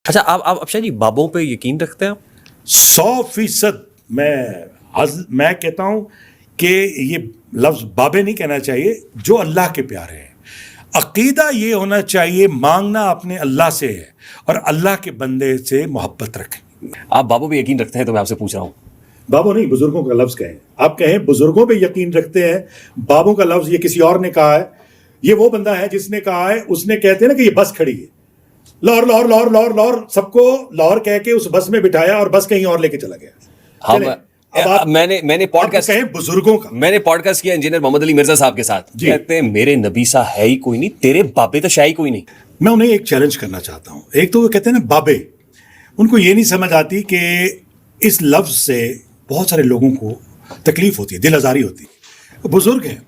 اچھا آپ افشاں جی بابوں پہ یقین رکھتے ہیں؟ 100% میں کہتا ہوں کہ یہ لفظ بابے نہیں کہنا چاہیے، جو اللہ کے پیارے ہیں. عقیدہ یہ ہونا چاہیے مانگنا اپنے اللہ سے ہے اور اللہ کے بندے سے محبت رکھیں. آپ بابوں پہ یقین رکھتے ہیں تو میں آپ سے پوچھ رہا ہوں. بابوں نہیں، بزرگوں کا لفظ کہیں. آپ کہیں بزرگوں پہ یقین رکھتے ہیں، بابوں کا لفظ یہ کسی اور نے کہا ہے. یہ وہ بندہ ہے جس نے کہا ہے، اس نے کہتے ہیں نا کہ یہ بس کھڑی ہے، لاہور لاہور لاہور لاہور لاہور، سب کو لاہور کہہ کے اس بس میں بٹھایا اور بس کہیں اور لے کے چلا گیا. میں نے پوڈ کاسٹ کیا انجینئر محمد علی مرزا صاحب کے ساتھ، کہتے ہیں میرے نبی سا ہے ہی کوئی نہیں، تیرے بابے تو شاہی کوئی نہیں. میں انہیں ایک چیلنج کرنا چاہتا ہوں. ایک تو وہ کہتے ہیں نا بابے، ان کو یہ نہیں سمجھ آتی کہ اس لفظ سے بہت سارے لوگوں کو تکلیف ہوتی ہے، دل آزاری ہوتی ہے. بزرگ ہیں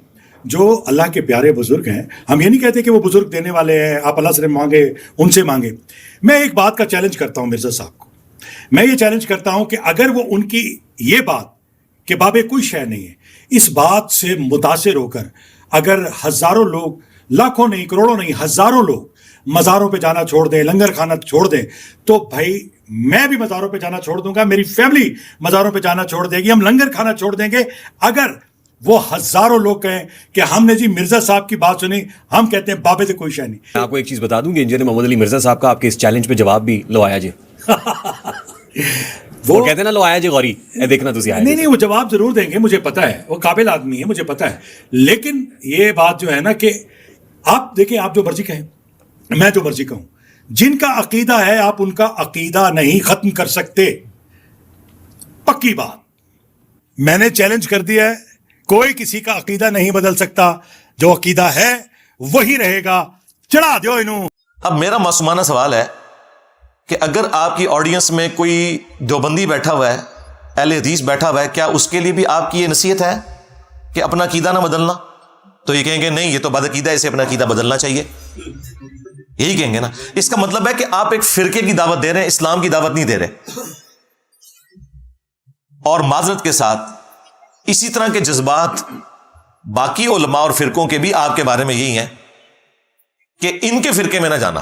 جو اللہ کے پیارے بزرگ ہیں، ہم یہ نہیں کہتے کہ وہ بزرگ دینے والے ہیں، آپ اللہ سے مانگے، ان سے مانگے. میں ایک بات کا چیلنج کرتا ہوں مرزا صاحب کو. میں یہ چیلنج کرتا ہوں کہ اگر وہ ان کی یہ بات کہ بابے کوئی شے نہیں ہے، اس بات سے متاثر ہو کر اگر ہزاروں لوگ، لاکھوں نہیں، کروڑوں نہیں، ہزاروں لوگ مزاروں پہ جانا چھوڑ دیں، لنگر کھانا چھوڑ دیں، تو بھائی میں بھی مزاروں پہ جانا چھوڑ دوں گا، میری فیملی مزاروں پہ جانا چھوڑ دے گی، ہم لنگر کھانا چھوڑ دیں گے. اگر وہ ہزاروں لوگ کہیں کہ ہم نے جی مرزا صاحب کی بات سنی، ہم کہتے ہیں بابے سے کوئی شے نہیں. آپ کو ایک چیز بتا دوں کہ انجینئر محمد علی مرزا صاحب کا آپ کے اس چیلنج پہ جواب بھی لو آیا جی. وہ کہتے ہیں نا لو آیا جی غوری دیکھنا تسی آیا. نہیں، وہ جواب ضرور دیں گے، مجھے پتا ہے، وہ قابل آدمی ہے، مجھے پتا ہے. لیکن یہ بات جو ہے نا کہ آپ دیکھیں، آپ جو مرضی کہیں، میں جو مرضی کہوں، جن کا عقیدہ ہے آپ ان کا عقیدہ نہیں ختم کر سکتے. پکی بات. میں نے چیلنج کر دیا ہے، کوئی کسی کا عقیدہ نہیں بدل سکتا. جو عقیدہ ہے وہی رہے گا. چڑھا دیو انہوں. اب میرا معصومانہ سوال ہے کہ اگر آپ کی آڈینس میں کوئی دیوبندی بیٹھا ہوا ہے، اہل حدیث بیٹھا ہوا ہے، کیا اس کے لیے بھی آپ کی یہ نصیحت ہے کہ اپنا عقیدہ نہ بدلنا؟ تو یہ کہیں گے نہیں، یہ تو بد عقیدہ ہے، اسے اپنا عقیدہ بدلنا چاہیے. یہی کہیں گے نا. اس کا مطلب ہے کہ آپ ایک فرقے کی دعوت دے رہے ہیں، اسلام کی دعوت نہیں دے رہے. اور معذرت کے ساتھ اسی طرح کے جذبات باقی علماء اور فرقوں کے بھی آپ کے بارے میں یہی ہیں کہ ان کے فرقے میں نہ جانا.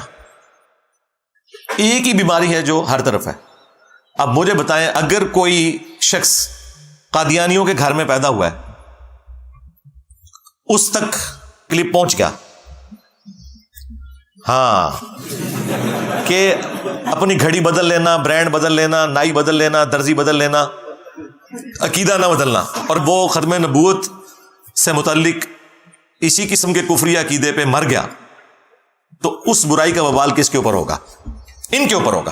ایک ہی بیماری ہے جو ہر طرف ہے. اب مجھے بتائیں، اگر کوئی شخص قادیانیوں کے گھر میں پیدا ہوا ہے، اس تک کلپ پہنچ گیا، ہاں، کہ اپنی گھڑی بدل لینا، برانڈ بدل لینا، نائی بدل لینا، درزی بدل لینا، عقیدہ نہ بدلنا، اور وہ ختم نبوت سے متعلق اسی قسم کے کفری عقیدے پہ مر گیا، تو اس برائی کا وبال کس کے اوپر ہوگا؟ ان کے اوپر ہوگا.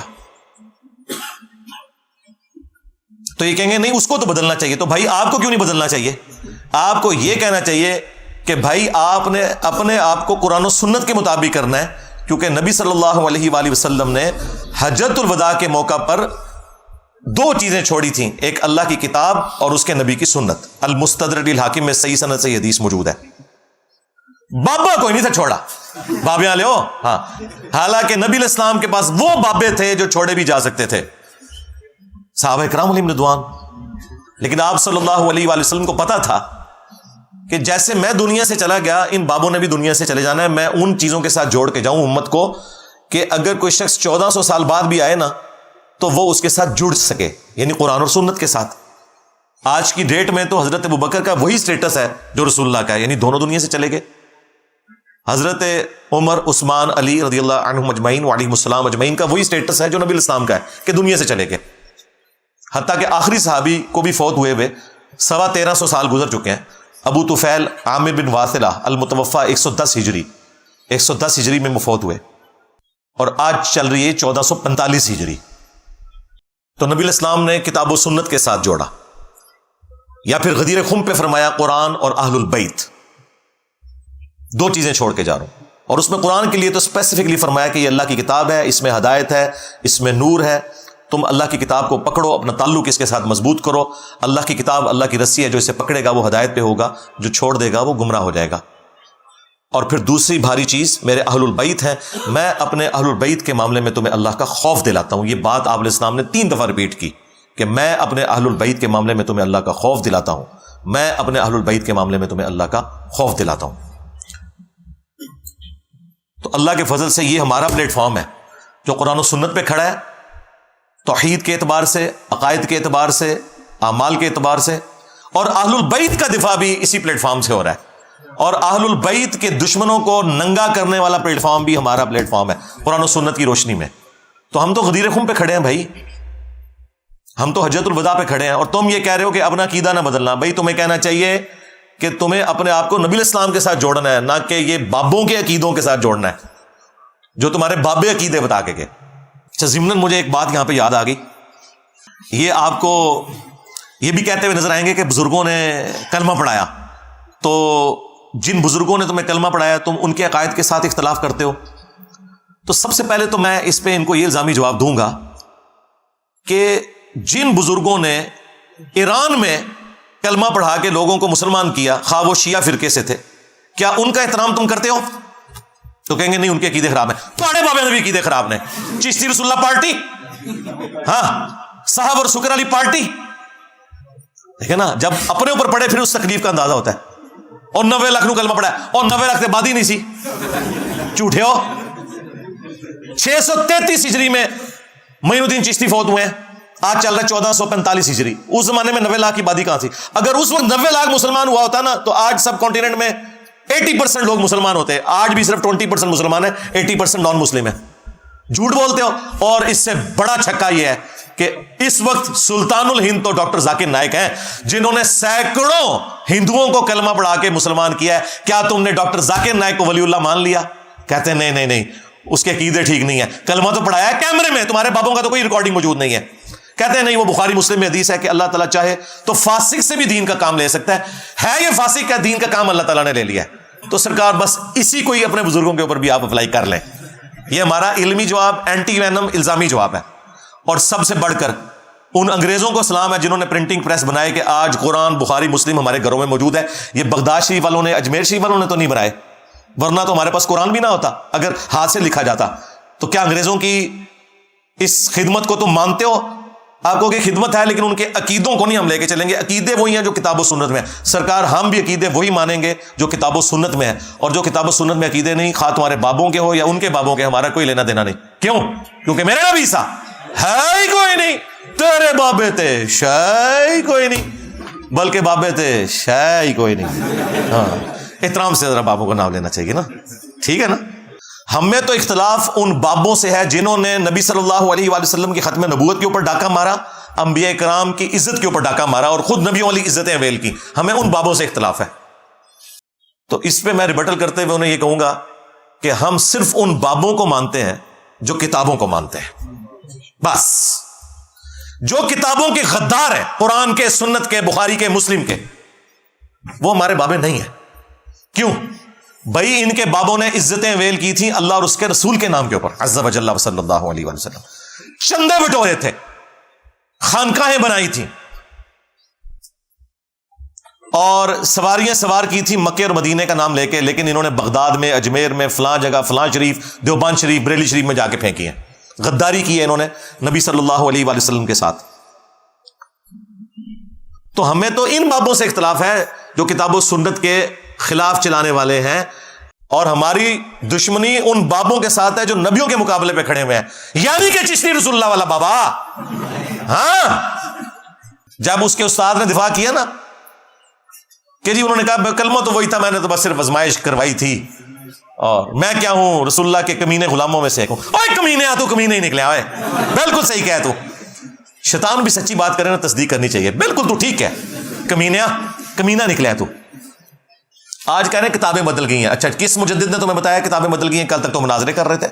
تو یہ کہیں گے نہیں، اس کو تو بدلنا چاہیے. تو بھائی آپ کو کیوں نہیں بدلنا چاہیے؟ آپ کو یہ کہنا چاہیے کہ بھائی آپ نے اپنے آپ کو قرآن و سنت کے مطابق کرنا ہے، کیونکہ نبی صلی اللہ علیہ وآلہ وسلم نے حجۃ الوداع کے موقع پر دو چیزیں چھوڑی تھیں، ایک اللہ کی کتاب اور اس کے نبی کی سنت. المستدرک للحاکم میں صحیح سند سے حدیث موجود ہے. بابا کوئی نہیں تھا چھوڑا، بابے والے ہو، ہاں، حالانکہ نبی علیہ السلام کے پاس وہ بابے تھے جو چھوڑے بھی جا سکتے تھے، صحابہ کرام علیہم رضوان. لیکن آپ صلی اللہ علیہ وآلہ وسلم کو پتا تھا کہ جیسے میں دنیا سے چلا گیا، ان بابوں نے بھی دنیا سے چلے جانا ہے. میں ان چیزوں کے ساتھ جوڑ کے جاؤں امت کو کہ اگر کوئی شخص 1400 سال بعد بھی آئے نا تو وہ اس کے ساتھ جڑ سکے، یعنی قرآن اور سنت کے ساتھ. آج کی ڈیٹ میں تو حضرت ابوبکر کا وہی سٹیٹس ہے جو رسول اللہ کا ہے، یعنی دونوں دنیا سے چلے گئے. حضرت عمر، عثمان، علی رضی اللہ عنہم اجمعین وعلیہم السلام اجمعین کا وہی سٹیٹس ہے جو نبی الاسلام کا ہے کہ دنیا سے چلے گئے. حتیٰ کہ آخری صحابی کو بھی فوت ہوئے 1350 سال گزر چکے ہیں. ابو طفیل عامر بن واثلہ المتوفا 110 ہجری 110 ہجری میں فوت ہوئے، اور آج چل رہی ہے 1445 ہجری. تو نبی الاسلام نے کتاب و سنت کے ساتھ جوڑا. یا پھر غدیر خم پہ فرمایا قرآن اور اہل البیت، دو چیزیں چھوڑ کے جا رہا ہوں. اور اس میں قرآن کے لیے تو اسپیسیفکلی فرمایا کہ یہ اللہ کی کتاب ہے، اس میں ہدایت ہے، اس میں نور ہے. تم اللہ کی کتاب کو پکڑو، اپنا تعلق اس کے ساتھ مضبوط کرو. اللہ کی کتاب اللہ کی رسی ہے، جو اسے پکڑے گا وہ ہدایت پہ ہوگا، جو چھوڑ دے گا وہ گمراہ ہو جائے گا. اور پھر دوسری بھاری چیز میرے اہل البیت ہیں. میں اپنے اہل البیت کے معاملے میں تمہیں اللہ کا خوف دلاتا ہوں. یہ بات آپ علیہ السلام نے 3 دفعہ ریپیٹ کی کہ میں اپنے اہل البیت کے معاملے میں تمہیں اللہ کا خوف دلاتا ہوں، میں اپنے اہل البیت کے معاملے میں تمہیں اللہ کا خوف دلاتا ہوں. تو اللہ کے فضل سے یہ ہمارا پلیٹ فارم ہے. جو قرآن و سنت پہ کھڑا ہے، توحید کے اعتبار سے، عقائد کے اعتبار سے، اعمال کے اعتبار سے، اور اہل البیت کا دفاع بھی اسی پلیٹ فارم سے ہو رہا ہے، اور اہل البیت کے دشمنوں کو ننگا کرنے والا پلیٹ فارم بھی ہمارا پلیٹ فارم ہے قرآن و سنت کی روشنی میں. تو ہم تو غدیر خم پہ کھڑے ہیں بھائی، ہم تو حجت الوداع پہ کھڑے ہیں، اور تم یہ کہہ رہے ہو کہ اپنا عقیدہ نہ بدلنا. بھائی تمہیں کہنا چاہیے کہ تمہیں اپنے آپ کو نبی الاسلام کے ساتھ جوڑنا ہے، نہ کہ یہ بابوں کے عقیدوں کے ساتھ جوڑنا ہے جو تمہارے بابے عقیدے بتا کے گئے. اچھا، ضمناً مجھے ایک بات یہاں پہ یاد آ گئی. یہ آپ کو یہ بھی کہتے ہوئے نظر آئیں گے کہ بزرگوں نے کلمہ پڑھایا، تو جن بزرگوں نے تمہیں کلمہ پڑھایا تم ان کے عقائد کے ساتھ اختلاف کرتے ہو. تو سب سے پہلے تو میں اس پہ ان کو یہ الزامی جواب دوں گا کہ جن بزرگوں نے ایران میں کلمہ پڑھا کے لوگوں کو مسلمان کیا، خواہ وہ شیعہ فرقے سے تھے، کیا ان کا احترام تم کرتے ہو؟ تو کہیں گے نہیں، ان کے عقیدے خراب ہیں. تھوڑے بابے نبی عقیدے خراب نے. چشتی رسول اللہ پارٹی، ہاں، صاحب اور سکر علی پارٹی، ٹھیک ہے نا. جب اپنے اوپر پڑے پھر اس تکلیف کا اندازہ ہوتا ہے. اور 90 لاکھ نو کلمہ پڑھا ہے، اور 90 لاکھ سے بعد ہی نہیں سی. جھوٹے ہو. 633 ہجری میں معین الدین چشتی فوت ہوئے ہیں، آج چل رہا ہے 1445 ہجری. اس زمانے میں 90 لاکھ کی بادی کہاں تھی؟ اگر اس وقت 90 لاکھ مسلمان ہوا ہوتا نا تو آج سب کانٹیننٹ میں 80% لوگ مسلمان ہوتے ہیں. آج بھی صرف 20% مسلمان ہیں، 80% نان مسلم ہیں. جھوٹ بولتے ہو. اور اس سے بڑا چھکا یہ ہے کہ اس وقت سلطان الہند تو ڈاکٹر ذاکر نائک ہیں، جنہوں نے سینکڑوں ہندوؤں کو کلمہ پڑھا کے مسلمان کیا ہے. کیا تم نے ڈاکٹر ذاکر نائک کو ولی اللہ مان لیا؟ کہتے ہیں نہیں، اس کے عقیدے ٹھیک نہیں ہے. کلمہ تو پڑھایا ہے کیمرے میں، تمہارے بابوں کا تو کوئی ریکارڈنگ موجود نہیں ہے. کہتے ہیں نہیں، وہ بخاری مسلم میں حدیث ہے کہ اللہ تعالیٰ چاہے تو فاسق سے بھی دین کا کام لے سکتا ہے یہ فاسق کا دین کا کام اللہ تعالیٰ نے لے لیا ہے. تو سرکار بس اسی کو ہی اپنے بزرگوں کے اوپر بھی آپ اپلائی کر لیں. یہ ہمارا علمی جواب، اینٹی وینم الزامی جواب ہے. اور سب سے بڑھ کر ان انگریزوں کو سلام ہے جنہوں نے پرنٹنگ پریس بنائے کہ آج قرآن، بخاری، مسلم ہمارے گھروں میں موجود ہے. یہ بغداد شریف والوں نے، اجمیر شریف والوں نے تو نہیں بنائے، ورنہ تو ہمارے پاس قرآن بھی نہ ہوتا اگر ہاتھ سے لکھا جاتا. تو کیا انگریزوں کی اس خدمت کو تم مانتے ہو؟ آپ کو کہ خدمت ہے، لیکن ان کے عقیدوں کو نہیں ہم لے کے چلیں گے. عقیدے وہی ہیں جو کتاب و سنت میں ہیں. سرکار ہم بھی عقیدے وہی مانیں گے جو کتاب و سنت میں ہے، اور جو کتاب و سنت میں عقیدے نہیں، خواہ تمہارے بابوں کے ہو یا ان کے بابوں کے، ہمارا کوئی لینا دینا نہیں. کیوں؟ کیونکہ میرے نبی عیسیٰ ہے ہی کوئی نہیں، تیرے بابے تھے شے ہی کوئی نہیں، بلکہ بابے تھے شے ہی کوئی نہیں. ہاں، احترام سے ذرا بابوں کا نام لینا چاہیے نا، ٹھیک ہے نا. ہم میں تو اختلاف ان بابوں سے ہے جنہوں نے نبی صلی اللہ علیہ وآلہ وسلم کی ختم نبوت کے اوپر ڈاکہ مارا، انبیاء کرام کی عزت کے اوپر ڈاکہ مارا، اور خود نبیوں والی عزتیں اویل کی. ہمیں ان بابوں سے اختلاف ہے. تو اس پہ میں ریبٹل کرتے ہوئے انہیں یہ کہوں گا کہ ہم صرف ان بابوں کو مانتے ہیں جو کتابوں کو مانتے ہیں. بس جو کتابوں کے غدار ہیں، قرآن کے، سنت کے، بخاری کے، مسلم کے، وہ ہمارے بابے نہیں ہیں. کیوں؟ بھائی ان کے بابوں نے عزتیں ویل کی تھیں اللہ اور اس کے رسول کے نام کے اوپر، عز و جل صلی اللہ علیہ وسلم. چندے بٹورے تھے، خانقاہیں بنائی تھیں، اور سواریاں سوار کی تھی مکے اور مدینے کا نام لے کے، لیکن انہوں نے بغداد میں، اجمیر میں، فلاں جگہ، فلاں شریف، دیوبند شریف، بریلی شریف میں جا کے پھینکی ہیں. غداری کی ہے انہوں نے نبی صلی اللہ علیہ وآلہ وسلم کے ساتھ. تو ہمیں تو ان بابوں سے اختلاف ہے جو کتاب و سنت کے خلاف چلانے والے ہیں، اور ہماری دشمنی ان بابوں کے ساتھ ہے جو نبیوں کے مقابلے پہ کھڑے ہوئے ہیں. یعنی کہ چشتی رسول اللہ والا بابا. ہاں، جب اس کے استاد نے دفاع کیا نا کہ جی انہوں نے کہا کلمہ تو وہی تھا، میں نے تو بس صرف آزمائش کروائی تھی، اور میں کیا ہوں، رسول اللہ کے کمینے غلاموں میں سے ایک ہوں. اوے کمینے، تو کمینے ہی نکلے. اوے بالکل صحیح کہہ تو. شیطان بھی سچی بات کرے نا تصدیق کرنی چاہیے. بالکل تو ٹھیک ہے، کمینہ نکلے تو. آج کہہ رہے ہیں کتابیں بدل گئی ہیں. اچھا، کس مجدد نے تمہیں بتایا کتابیں بدل گئی ہیں؟ کل تک تو مناظرے کر رہے تھے،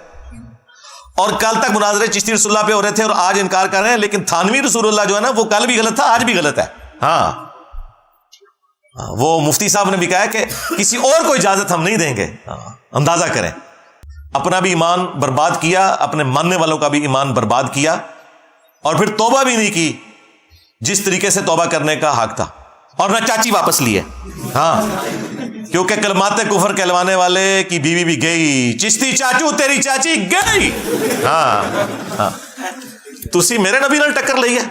اور کل تک مناظرے چشتی رسول اللہ پہ ہو رہے تھے، اور آج انکار کر رہے ہیں. لیکن تھانوی رسول اللہ جو ہے نا، وہ کل بھی غلط تھا، آج بھی غلط ہے. ہاں، وہ مفتی صاحب نے بھی کہا کہ کسی اور کو اجازت ہم نہیں دیں گے. اندازہ کریں، اپنا بھی ایمان برباد کیا، اپنے ماننے والوں کا بھی ایمان برباد کیا، اور پھر توبہ بھی نہیں کی جس طریقے سے توبہ کرنے کا حق تھا، اور نہ چاچی واپس لیے. ہاں، کیونکہ کلمات کفر کہلوانے والے کی بیوی بھی گئی. چشتی چاچو تیری چاچی گئی. ہاں، تسی میرے نبی نال ٹکر لئی ہے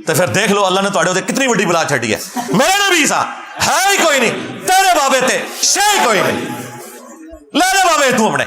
تو پھر دیکھ لو اللہ نے تواڈے تے کتنی بڑی بلا چھڈی ہے. میرے نبی سا ہے ہی کوئی نہیں، تیرے بابے تے شے کوئی نہیں. لے لے بابے تو اپنے.